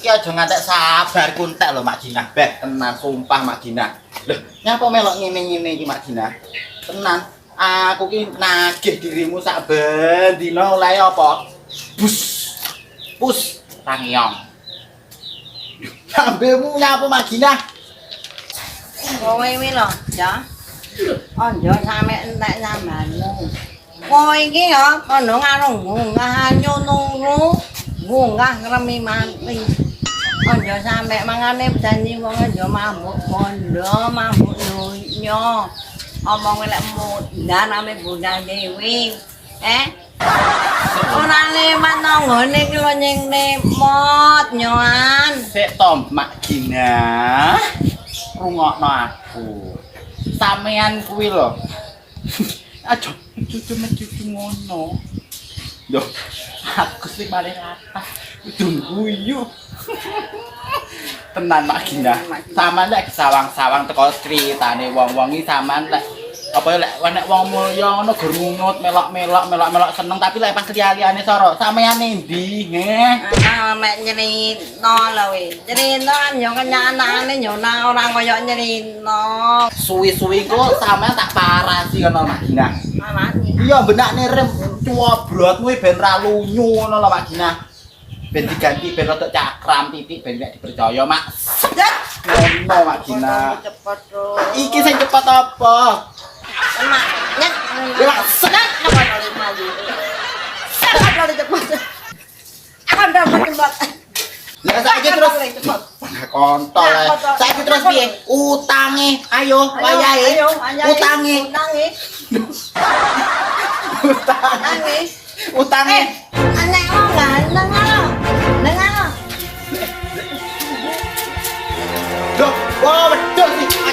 Ki aja ngantek sabar kuntek lho Mak Jinah. Beh, tenan sumpah Mak Jinah. Lho, nyapa melok ngene-ngene iki Mak Jinah? Tenan, aku ki nagih dirimu sak ben dina oleh apa? Pus tangyong. Sambelmu nyapa Mak Jinah? Kowe iki lho, ya. Aja sampe entek sampeanmu. Kowe iki ya kono karo ngunggah nyunuru, ngunggah ngremi mati. Aja sampe mangane janji wong aja mabuk bondo, mabuk donya. Omong lek mudan ame bundang dewi. Ora lewat nanggone iki lho ning lemot nyoan. Sik to Mak Jinah. Rungokno aku. Sampean kuwi lho. Aja cucu ngono. Yo, aku sing malah rata. Kudu guyu. Tenan Mak Jinah. Sampean lek sawang-sawang teko critane wong-wong iki sampean lek apa lek nek wong mulya ngono gerungut melok-melok seneng tapi lek pas liyane soro sampean endi nggih? Mek nyerita lho we. Nyerita yo kenyanane yo ora koyo nyerita. Suwi-suwi kok sampean tak parasi ngono Mak Jinah. Mawani. Iya benakne rem cuwobrotmu ben ra lunyu ngono lho Mak Jinah. Ben diganti ben rada cakram titik ben nek dipercaya Mak. Ngono Mak Jinah. Cepet lho. Iki sing cepet apa? Mak, nyet. Ya sekat Apa lali maju. Sekat lali cepet. Akan dapat cepet. Lah saiki terus kontol ae. Saiki terus piye? Utange, ayo wayahe. Utange. Utange. Anak mau ganteng lo. Dengar lo. Loh, wah wedhus iki.